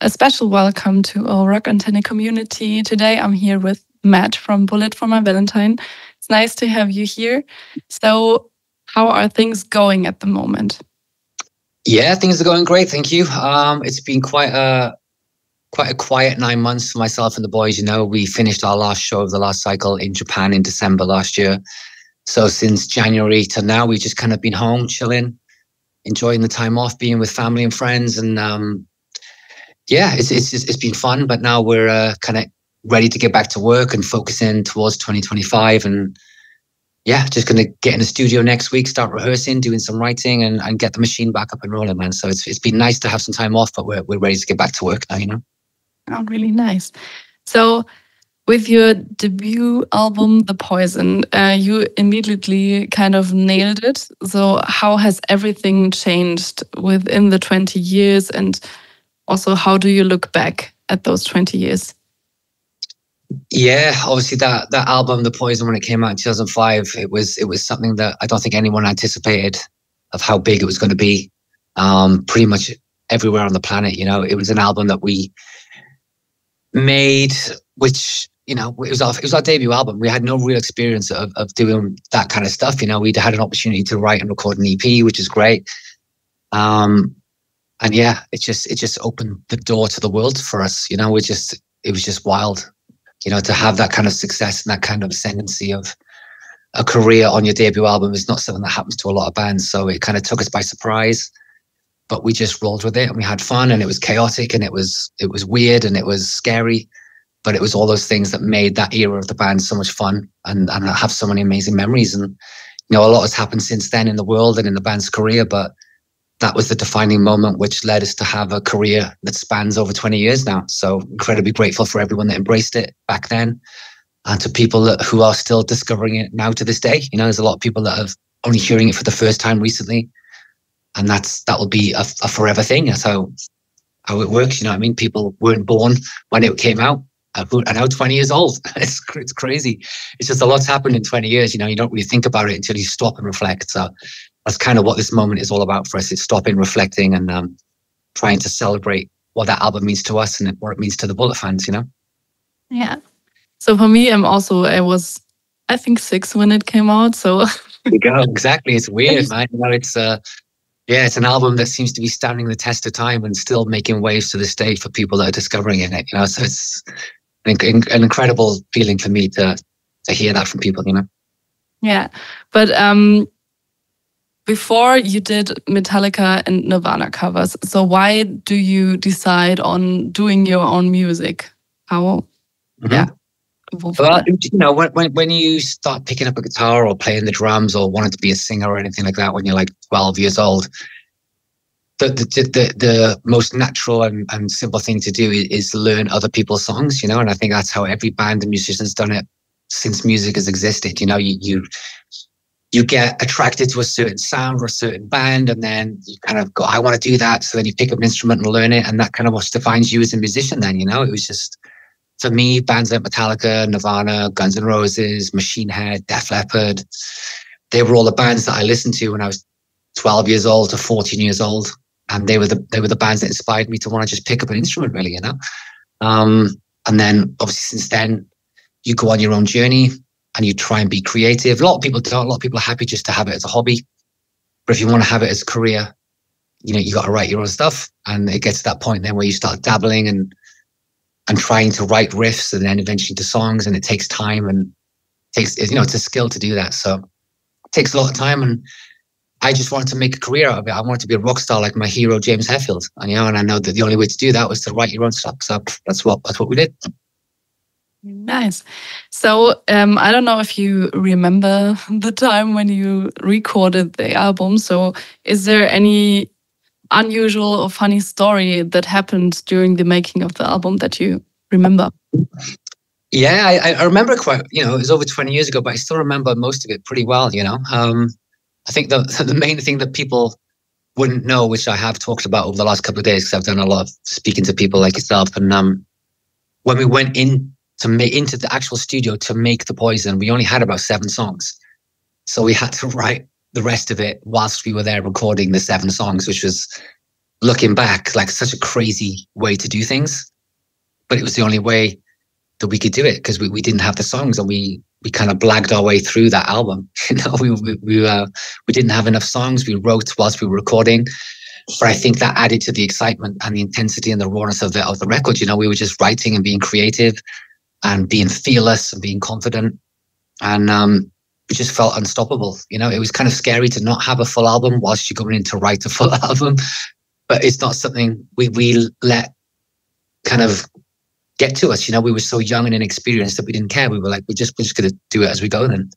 a special welcome to our Rock Antenne community. Today I'm here with Matt from Bullet For My Valentine. It's nice to have you here. So how are things going at the moment? Yeah, things are going great, thank you. It's been quite a quiet 9 months for myself and the boys. You know, we finished our last show of the last cycle in Japan in December last year. So since January to now, we've just kind of been home, chilling, enjoying the time off, being with family and friends, and yeah, it's been fun. But now we're kind of ready to get back to work and focusing towards 2025. And yeah, just gonna get in the studio next week, start rehearsing, doing some writing, and get the machine back up and rolling, man. So it's been nice to have some time off, but we're ready to get back to work now, you know. Oh, really nice. So with your debut album, The Poison, you immediately kind of nailed it. So how has everything changed within the 20 years? And also, how do you look back at those 20 years? Yeah, obviously that album, The Poison, when it came out in 2005, it was something that I don't think anyone anticipated of how big it was going to be. Pretty much everywhere on the planet, you know. It was an album that we made, which, you know, it was our debut album. We had no real experience of doing that kind of stuff. You know, we'd had an opportunity to write and record an EP, which is great. And yeah, it just opened the door to the world for us. You know, it was just wild. You know, to have that kind of success and that kind of ascendancy of a career on your debut album is not something that happens to a lot of bands. So it kind of took us by surprise, but we just rolled with it and we had fun, and it was chaotic and it was weird and it was scary, but it was all those things that made that era of the band so much fun, and I have so many amazing memories. And, you know, a lot has happened since then in the world and in the band's career, but that was the defining moment which led us to have a career that spans over 20 years now. So incredibly grateful for everyone that embraced it back then, and to people who are still discovering it now to this day. You know, there's a lot of people that are only hearing it for the first time recently, and that will be a forever thing. That's how it works. You know what I mean? People weren't born when it came out, and now 20 years old. It's crazy. It's just a lot's happened in 20 years. You know, you don't really think about it until you stop and reflect. So that's kind of what this moment is all about for us. It's stopping, reflecting, and trying to celebrate what that album means to us and what it means to the Bullet fans, you know? Yeah. So for me, I was, I think, 6 when it came out. So there you go. Exactly. It's weird, man. You know, it's it's an album that seems to be standing the test of time and still making waves to this day for people that are discovering it. You know, so it's an incredible feeling for me to hear that from people, you know? Yeah. But before you did Metallica and Nirvana covers, so why do you decide on doing your own music? How? Mm-hmm. Yeah. Well, you know, when you start picking up a guitar or playing the drums or wanting to be a singer or anything like that when you're like 12 years old, the most natural and simple thing to do is learn other people's songs, you know. And I think that's how every band and musician's done it since music has existed. You know, you get attracted to a certain sound or a certain band, and then you kind of go, I want to do that. So then you pick up an instrument and learn it, and that kind of what defines you as a musician then, you know. It was just, for me, bands like Metallica, Nirvana, Guns N' Roses, Machine Head, Def Leppard, they were all the bands that I listened to when I was 12 years old to 14 years old. And they were the bands that inspired me to want to just pick up an instrument, really, you know. And then obviously since then, you go on your own journey and you try and be creative. A lot of people don't. A lot of people are happy just to have it as a hobby. But if you want to have it as a career, you know, you got to write your own stuff. And it gets to that point then where you start dabbling and trying to write riffs and then eventually to songs. And it takes time and takes, you know, it's a skill to do that. So it takes a lot of time. And I just wanted to make a career out of it. I wanted to be a rock star like my hero, James Hetfield. And, you know, and I know that the only way to do that was to write your own stuff. So that's what we did. Nice. So I don't know if you remember the time when you recorded the album. So is there any unusual or funny story that happened during the making of the album that you remember? Yeah, I remember quite, you know, it was over 20 years ago, but I still remember most of it pretty well, you know. I think the main thing that people wouldn't know, which I have talked about over the last couple of days, because I've done a lot of speaking to people like yourself, and when we went into the actual studio to make The Poison, we only had about 7 songs. So we had to write the rest of it whilst we were there recording the 7 songs, which was looking back, like such a crazy way to do things, but it was the only way that we could do it because we didn't have the songs, and we kind of blagged our way through that album. You know, we didn't have enough songs. We wrote whilst we were recording, but I think that added to the excitement and the intensity and the rawness of the record. You know, we were just writing and being creative and being fearless and being confident, and we just felt unstoppable. You know, it was kind of scary to not have a full album whilst you're going in to write a full album, but it's not something we let kind of get to us. You know, we were so young and inexperienced that we didn't care. We were like, we're just going to do it as we go then,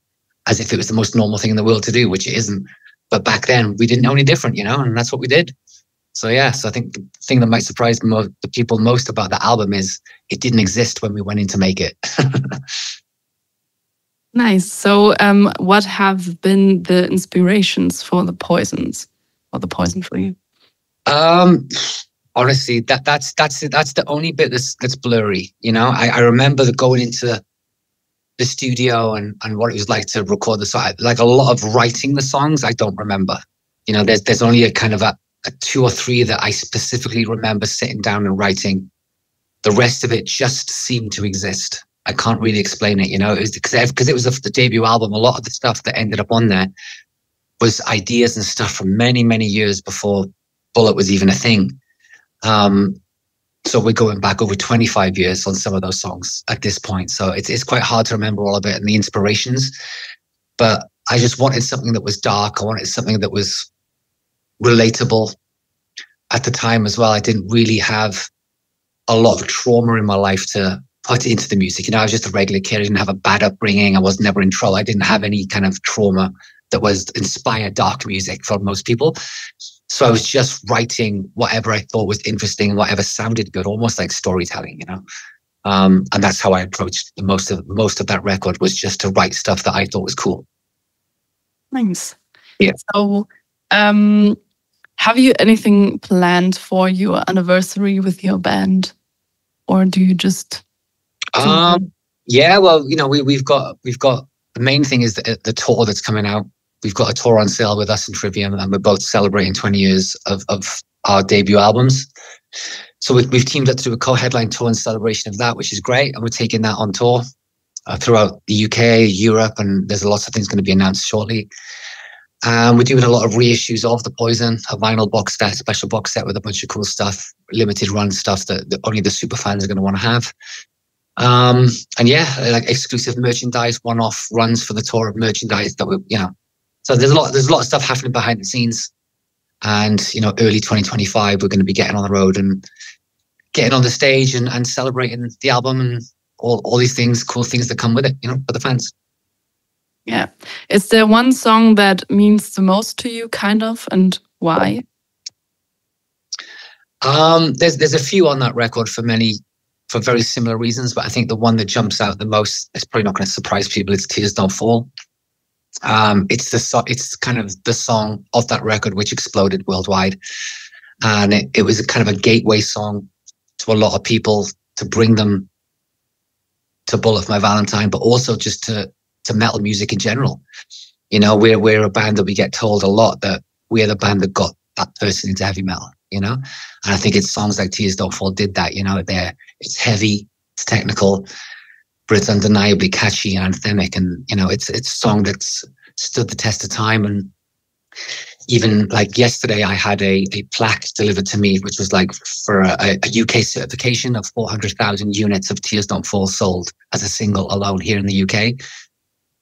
as if it was the most normal thing in the world to do, which it isn't. But back then we didn't know any different, you know, and that's what we did. So yeah, so I think the thing that might surprise the people most about the album is it didn't exist when we went in to make it. Nice. So what have been the inspirations for the Poisons, or the Poison for you? Honestly, that's the only bit that's blurry. You know, I remember going into the studio and what it was like to record the song. Like a lot of writing the songs, I don't remember. You know, there's only a kind of a 2 or 3 that I specifically remember sitting down and writing. The rest of it just seemed to exist. I can't really explain it. You know, it was because it was the debut album. A lot of the stuff that ended up on there was ideas and stuff from many, many years before Bullet was even a thing. So we're going back over 25 years on some of those songs at this point. So it's quite hard to remember all of it and the inspirations. But I just wanted something that was dark. I wanted something that was relatable at the time as well. I didn't really have a lot of trauma in my life to put into the music. You know, I was just a regular kid. I didn't have a bad upbringing. I was never in trouble. I didn't have any kind of trauma that was inspired dark music for most people. So I was just writing whatever I thought was interesting, whatever sounded good, almost like storytelling, you know. And that's how I approached most of that record, was just to write stuff that I thought was cool. Nice. Yeah. So, have you anything planned for your anniversary with your band, or do you just? Yeah. Well, you know, we've got the main thing is the tour that's coming out. We've got a tour on sale with us and Trivium, and we're both celebrating 20 years of our debut albums. So we've teamed up to do a co-headline tour in celebration of that, which is great. And we're taking that on tour throughout the UK, Europe, and there's lots of things going to be announced shortly. We're doing a lot of reissues of The Poison, a vinyl box set, special box set with a bunch of cool stuff, limited run stuff that only the super fans are going to want to have. And yeah, like exclusive merchandise, one-off runs for the tour of merchandise that we, you know. So there's a lot of stuff happening behind the scenes, and you know, early 2025 we're going to be getting on the road and getting on the stage and celebrating the album and all these things, cool things that come with it, you know, for the fans. Yeah. Is there one song that means the most to you, kind of, and why? There's a few on that record for very similar reasons, but I think the one that jumps out the most, it's probably not going to surprise people, it's Tears Don't Fall. It's kind of the song of that record which exploded worldwide, and it was a kind of a gateway song to a lot of people to bring them to Bullet For My Valentine, but also just to metal music in general. You know, we're a band that we get told a lot that we're the band that got that person into heavy metal, you know, and I think it's songs like Tears Don't Fall did that. You know, it's heavy, it's technical, but it's undeniably catchy and anthemic, and you know, it's a song that's stood the test of time. And even like yesterday, I had a plaque delivered to me, which was like for a UK certification of 400,000 units of Tears Don't Fall sold as a single alone here in the UK.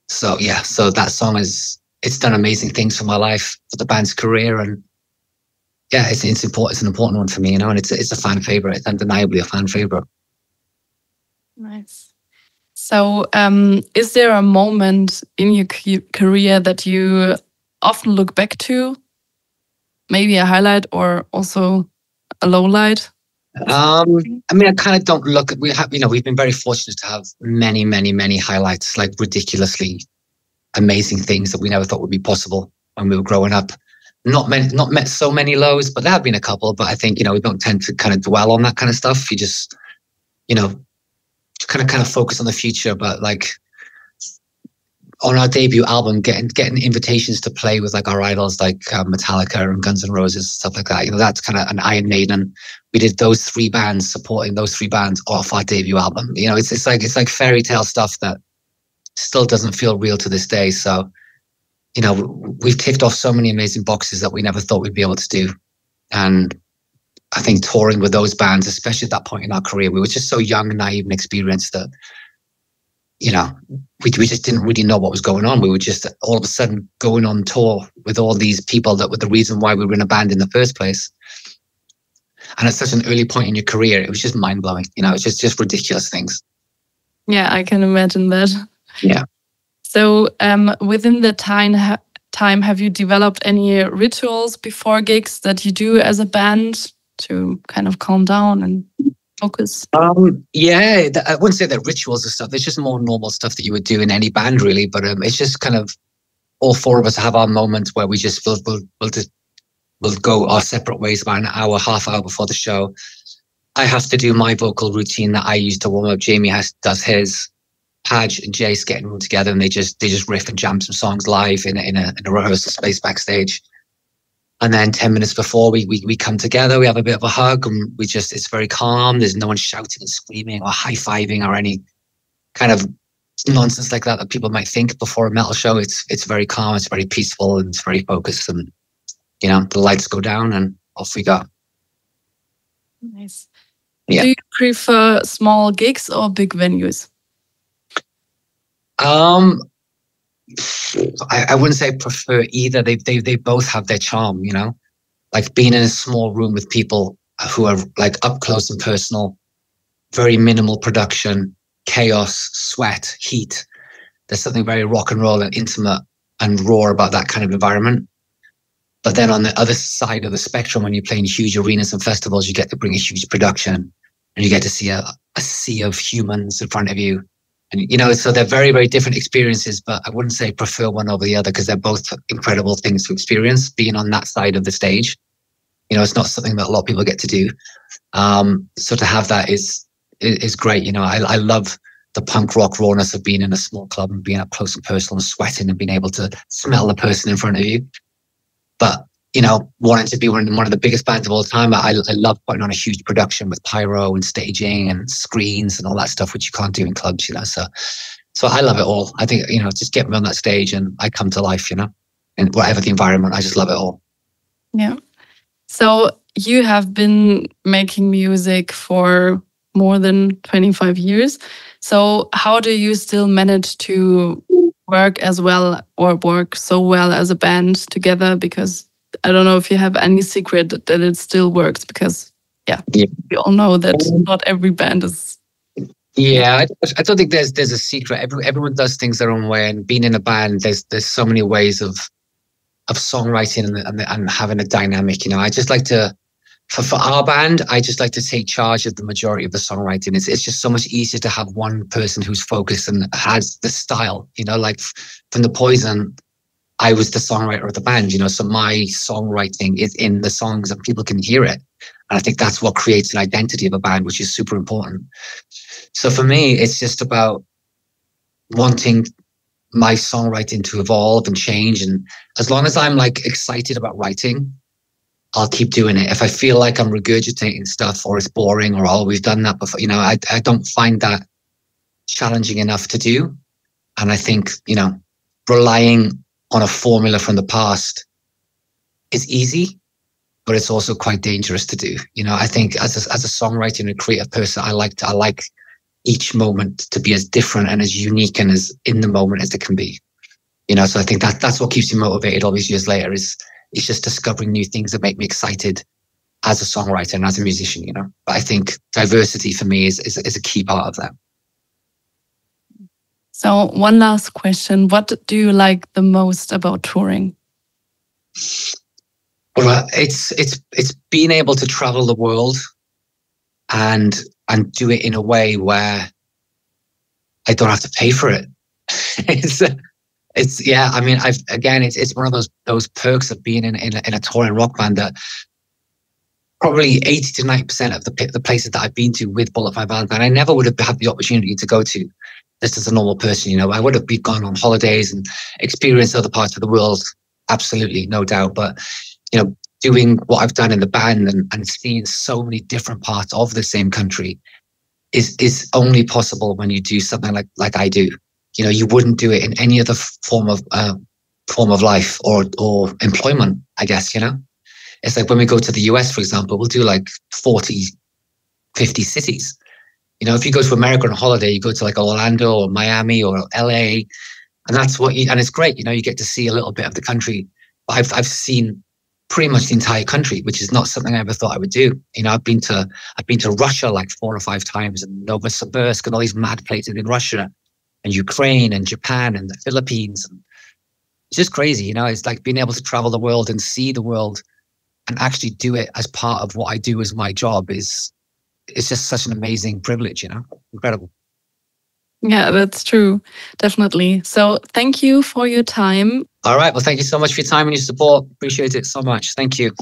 So yeah, so that song it's done amazing things for my life, for the band's career, and yeah, it's important. It's an important one for me, you know, and it's a fan favorite. It's undeniably a fan favorite. Nice. So, is there a moment in your career that you often look back to? Maybe a highlight or also a low light? I mean, I kind of don't look. We've been very fortunate to have many, many, many highlights, like ridiculously amazing things that we never thought would be possible when we were growing up. Not met so many lows, but there have been a couple. But I think, you know, we don't tend to kind of dwell on that kind of stuff. You just, you know, kind of focus on the future. But like on our debut album, getting invitations to play with like our idols, like Metallica and Guns N' Roses, stuff like that. You know, that's kind of an Iron Maiden. We did those three bands, supporting those three bands off our debut album. You know, it's like fairy tale stuff that still doesn't feel real to this day. So, you know, we've ticked off so many amazing boxes that we never thought we'd be able to do. And I think touring with those bands, especially at that point in our career, we were just so young and naive and experienced that, you know, we just didn't really know what was going on. We were just all of a sudden going on tour with all these people that were the reason why we were in a band in the first place. And at such an early point in your career, it was just mind blowing. You know, it's just ridiculous things. Yeah, I can imagine that. Yeah. So within the time, have you developed any rituals before gigs that you do as a band to kind of calm down and focus? Yeah, I wouldn't say they're rituals or stuff. It's just more normal stuff that you would do in any band, really. But it's just kind of all four of us have our moments where we just we'll go our separate ways about an hour, half hour before the show. I have to do my vocal routine that I use to warm up. Jamie does his. Padge and Jace getting them together, and they just riff and jam some songs live in a rehearsal space backstage. And then 10 minutes before we come together, we have a bit of a hug, and it's very calm. There's no one shouting and screaming or high-fiving or any kind of nonsense like that people might think before a metal show. It's very calm, it's very peaceful, and it's very focused. And, you know, the lights go down and off we go. Nice. Yeah. Do you prefer small gigs or big venues? I wouldn't say I prefer either. They both have their charm, you know, like being in a small room with people who are like up close and personal, very minimal production, chaos, sweat, heat. There's something very rock and roll and intimate and raw about that kind of environment. But then on the other side of the spectrum, when you play in huge arenas and festivals, you get to bring a huge production and you get to see a sea of humans in front of you. And, you know, so they're very, very different experiences, but I wouldn't say prefer one over the other because they're both incredible things to experience being on that side of the stage. You know, it's not something that a lot of people get to do. So to have that is great. You know, I love the punk rock rawness of being in a small club and being up close and personal and sweating and being able to smell the person in front of you. But, you know, wanting to be one of the biggest bands of all time, I love putting on a huge production with pyro and staging and screens and all that stuff, which you can't do in clubs, you know. So I love it all. I think, you know, just get me on that stage and I come to life, you know, and whatever the environment, I just love it all. Yeah. So you have been making music for more than 25 years. So how do you still manage to work as well or work so well as a band together? Because I don't know if you have any secret that it still works, because we all know that not every band is. Yeah, I don't think there's a secret. Everyone does things their own way, and being in a band, there's so many ways of songwriting and having a dynamic. You know, I just like to, for our band, I just like to take charge of the majority of the songwriting. It's just so much easier to have one person who's focused and has the style. You know, like from the Poison, I was the songwriter of the band, you know, so my songwriting is in the songs and people can hear it. And I think that's what creates an identity of a band, which is super important. So for me, it's just about wanting my songwriting to evolve and change. And as long as I'm like excited about writing, I'll keep doing it. If I feel like I'm regurgitating stuff or it's boring or, oh, we've done that before, you know, I don't find that challenging enough to do. And I think, you know, relying on a formula from the past is easy, but it's also quite dangerous to do. You know, I think as a songwriter and a creative person, I like each moment to be as different and as unique and as in the moment as it can be. You know, so I think that's what keeps me motivated all these years later is just discovering new things that make me excited as a songwriter and as a musician, you know. But I think diversity for me is a key part of that. So one last question. What do you like the most about touring? Well, it's being able to travel the world and do it in a way where I don't have to pay for it. It's yeah. I mean, it's one of those perks of being in a touring rock band that probably 80 to 90% of the places that I've been to with Bullet For My Valentine, I never would have had the opportunity to go to just as a normal person. You know, I would have been gone on holidays and experienced other parts of the world. Absolutely, no doubt. But, you know, doing what I've done in the band and seeing so many different parts of the same country is only possible when you do something like I do. You know, you wouldn't do it in any other form of life or employment, I guess, you know. It's like when we go to the US, for example, we'll do like 40, 50 cities. You know, if you go to America on a holiday, you go to like Orlando or Miami or LA, and that's and it's great. You know, you get to see a little bit of the country. I've seen pretty much the entire country, which is not something I ever thought I would do. You know, I've been to Russia like 4 or 5 times, and Novosibirsk and all these mad places in Russia and Ukraine and Japan and the Philippines. And it's just crazy. You know, it's like being able to travel the world and see the world and actually do it as part of what I do as my job it's just such an amazing privilege, you know, incredible. Yeah, that's true. Definitely. So thank you for your time. All right. Well, thank you so much for your time and your support. Appreciate it so much. Thank you.